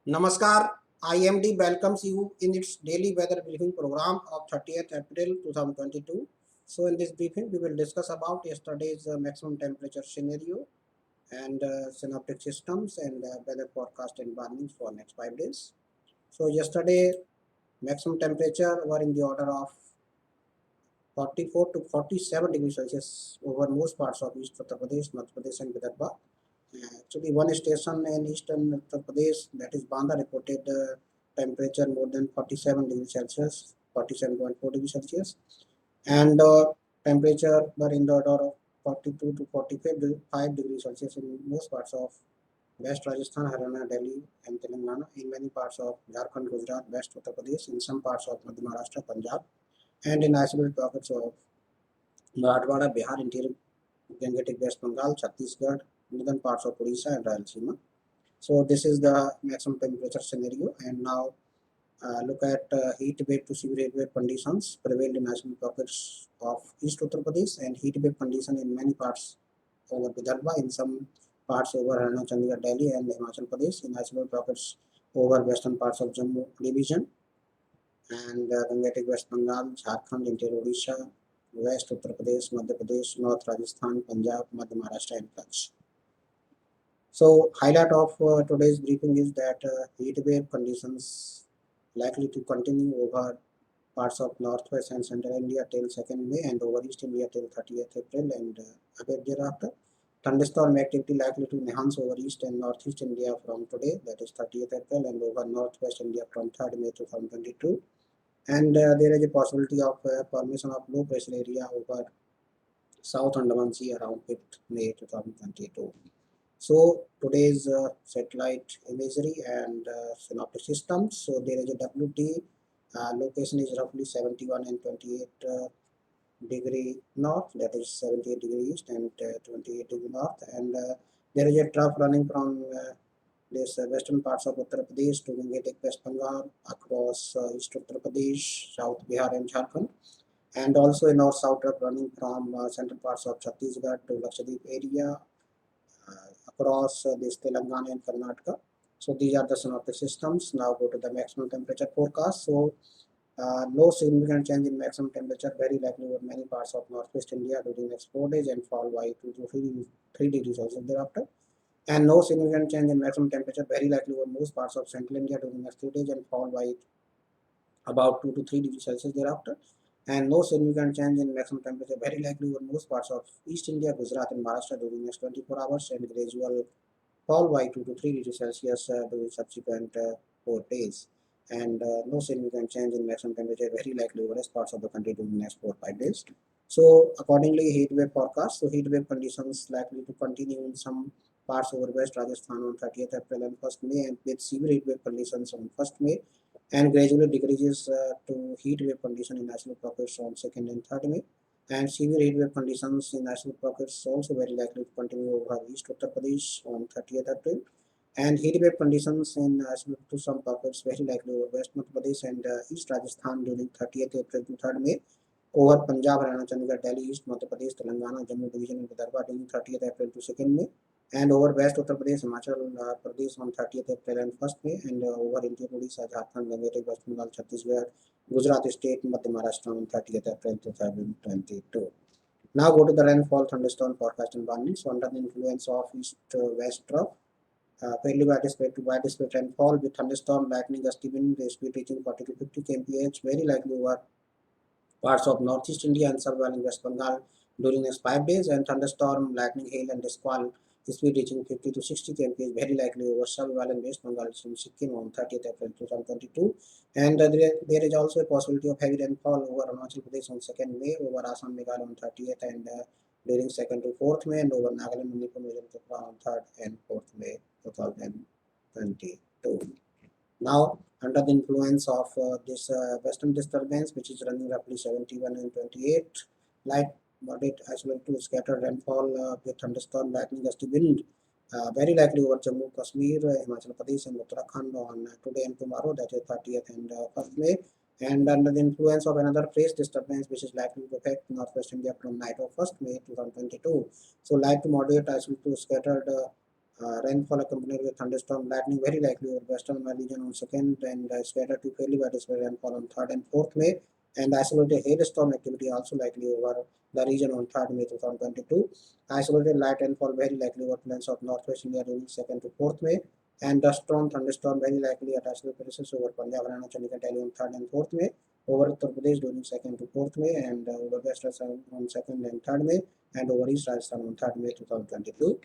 Namaskar, IMD welcomes you in its daily weather briefing program of 30th April 2022. So in this briefing, we will discuss about yesterday's maximum temperature scenario and synoptic systems and weather forecast and warnings for next 5 days. So yesterday, maximum temperature were in the order of 44 to 47 degrees Celsius over most parts of East Uttar Pradesh, Madhya Pradesh and Vidarbha. Actually, one station in eastern Uttar Pradesh, that is Banda, reported temperature more than 47 degrees Celsius, 47.4 degrees Celsius, and temperature were in the order of 42 to 45 degrees Celsius in most parts of West Rajasthan, Haryana, Delhi, and Telangana, in many parts of Jharkhand, Gujarat, West Uttar Pradesh, in some parts of Madhya Maharashtra, Punjab, and in isolated pockets of Marathwada, Bihar, interior Gangetic West Bengal, Chhattisgarh, northern parts of Odisha and Rayalaseema. So this is the maximum temperature scenario. And now look at heat wave to severe heat wave conditions prevailed in isolated pockets of East Uttar Pradesh and heat wave condition in many parts over Vidarbha, in some parts over Haryana, Chandigarh, Delhi and Himachal Pradesh, in isolated pockets over western parts of Jammu division and Gangetic West Bengal, Jharkhand, interior Odisha, West Uttar Pradesh, Madhya Pradesh, North Rajasthan, Punjab, Madhya Maharashtra and Kutch. So highlight of today's briefing is that heat wave conditions likely to continue over parts of northwest and central India till 2nd May and over East India till 30th April and a bit thereafter. Thunderstorm activity likely to enhance over East and Northeast India from today, that is 30th April, and over Northwest India from 3rd May 2022. And there is a possibility of formation of low pressure area over South Andaman Sea around 5th May 2022. So today's satellite imagery and synoptic systems. So there is a WT location is roughly 71 and 28 degree north, that is 78 degree east and 28 degree north, and there is a trough running from this western parts of Uttar Pradesh to Gangetic West Bengal across East Uttar Pradesh, South Bihar and Jharkhand, and also a north-south trough running from central parts of Chhattisgarh to Lakshadweep area across this Telangana and Karnataka. So these are the synoptic systems. Now go to the maximum temperature forecast. So no significant change in maximum temperature, very likely over many parts of northwest India during next 4 days and fall by 2 to 3 degrees Celsius thereafter. And no significant change in maximum temperature, very likely over most parts of central India during next 3 days and fall by about 2 to 3 degrees Celsius thereafter. And no significant change in maximum temperature, very likely over most parts of East India, Gujarat and Maharashtra during next 24 hours and gradual fall by 2 to 3 degrees Celsius during subsequent 4 days. And no significant change in maximum temperature, very likely over rest parts of the country during the next 4-5 days. So accordingly, heat wave forecast. So heat wave conditions likely to continue in some parts over West Rajasthan on 30th April and 1st May, and with severe heat wave conditions on 1st May, and gradually decreases to heat wave condition in national pockets on 2nd and 3rd May. And severe heat wave conditions in national pockets also very likely to continue over East Uttar Pradesh on 30th April. And heat wave conditions in to some pockets very likely over West Madhya Pradesh and East Rajasthan during 30th April to 3rd May, over Punjab, Haryana, Chandigarh, Delhi, East Madhya Pradesh, Telangana, Jammu Division and Vidarbha during 30th April to 2nd May, and over West Uttar Pradesh, Himachal Pradesh on 30th April and 1st May, and over interior Odisha, Jharkhand, Gangetic West Bengal, Chhattisgarh, Gujarat State, Madhya Maharashtra on 30th April 2022. Now go to the rainfall, thunderstorm forecast and warnings. So under the influence of east-west trough, fairly widespread rainfall with thunderstorm, lightning, gusty wind, the speed reaching 40 to 50 kmph, very likely over parts of northeast India and sub-Saharan West Bengal during next 5 days, and thunderstorm, lightning, hail and squall speed reaching 50 to 60 kmph, very likely over sub-Saharan West Bengal in Sikkim on 30th April 2022. And there is also a possibility of heavy rainfall over Arunachal Pradesh on 2nd May, over Assam, Meghalaya on 30th and during 2nd to 4th May, and over Nagaland, Manipur, Mizoram, Tripura on 3rd and 4th May 2022. Now, under the influence of this western disturbance, which is running roughly 71 and 28, light moderate isolated to scattered rainfall with thunderstorm, lightning, gusty wind, very likely over Jammu, Kashmir, Himachal Pradesh, and Uttarakhand on today and tomorrow, that is 30th and 1st May. And under the influence of another phase disturbance, which is likely to affect northwest India from night of 1st May 2022. So, light to moderate isolated to scattered Rainfall accompanied with thunderstorm, lightning very likely over western region on 2nd and scattered to fairly widespread rainfall on 3rd and 4th May. And isolated hailstorm activity also likely over the region on 3rd May 2022. Isolated light rainfall very likely over plains of northwest India during 2nd to 4th May. And a strong thunderstorm very likely at isolated places over Punjab, Haryana, Chandigarh, Delhi on 3rd and 4th May. Over Uttar Pradesh during 2nd to 4th May. And over West Rajasthan on 2nd and 3rd May. And over East Rajasthan on 3rd May 2022.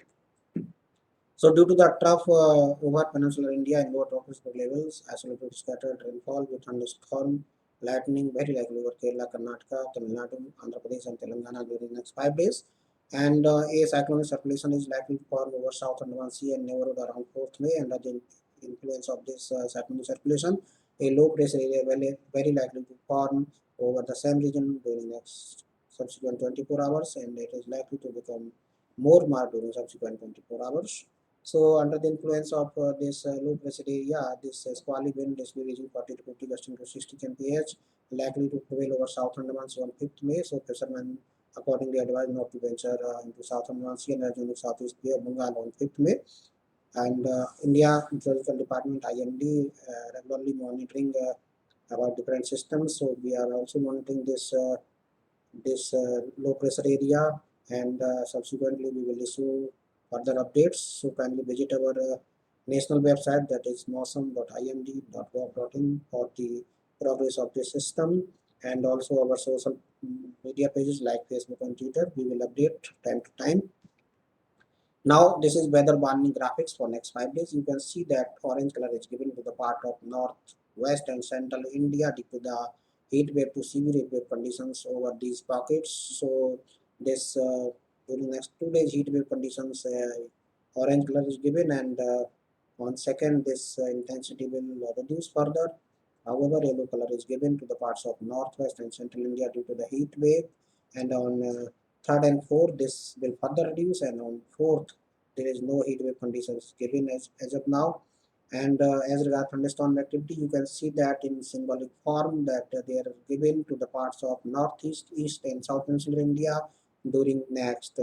So due to the trough over peninsular India and lower tropospheric levels, isolated scattered rainfall with thunderstorm, lightning very likely over Kerala, Karnataka, Tamil Nadu, Andhra Pradesh and Telangana during the next 5 days. And a cyclonic circulation is likely to form over South Andaman Sea and neighborhood around 4th May. Under the influence of this cyclonic circulation, a low pressure area very likely to form over the same region during next subsequent 24 hours, and it is likely to become more marked during subsequent 24 hours. So under the influence of this low pressure area, this squally wind is reaching 40 to 50 gusting to 60 kmph, likely to prevail over South Andaman Sea on 5th May. So fishermen accordingly advised not to venture into South Andaman Sea and adjoining Southeast Bay of Bengal on 5th May. And India Meteorological Department (IMD) regularly monitoring about different systems. So we are also monitoring this low pressure area, and subsequently we will issue further updates. So kindly visit our national website, that is mosam.imd.gov.in, for the progress of the system, and also our social media pages like Facebook and Twitter. We will update time to time. Now this is weather warning graphics for next 5 days. You can see that orange color is given to the part of north, west and central India due to the heat wave to severe heat wave conditions over these pockets. So this during next 2 days heat wave conditions, orange color is given, and on second this intensity will reduce further. However, yellow color is given to the parts of northwest and central India due to the heat wave, and on third and fourth this will further reduce, and on fourth there is no heat wave conditions given as of now. And as regards thunderstorm activity, you can see that in symbolic form that they are given to the parts of northeast, east and south peninsular India during next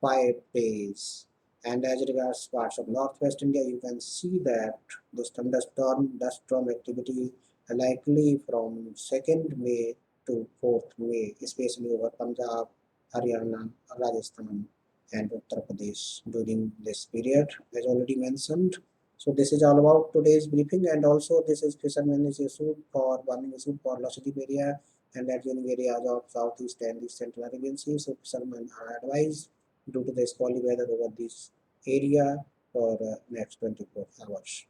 5 days. And as regards parts of northwest India, you can see that this thunderstorm, dust storm activity likely from 2nd May to 4th May, especially over Punjab, Haryana, Rajasthan, and Uttar Pradesh during this period, as already mentioned. So this is all about today's briefing, and also this is fisherman is issued for warning issued for Lakshadweep area and adjoining areas of southeast and east central Arabian Sea. So fishermen are advised due to the squally weather over this area for next 24 hours.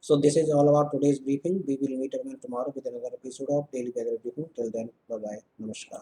So this is all about today's briefing. We will meet again tomorrow with another episode of Daily Weather Briefing. Till then, bye bye. Namaskar.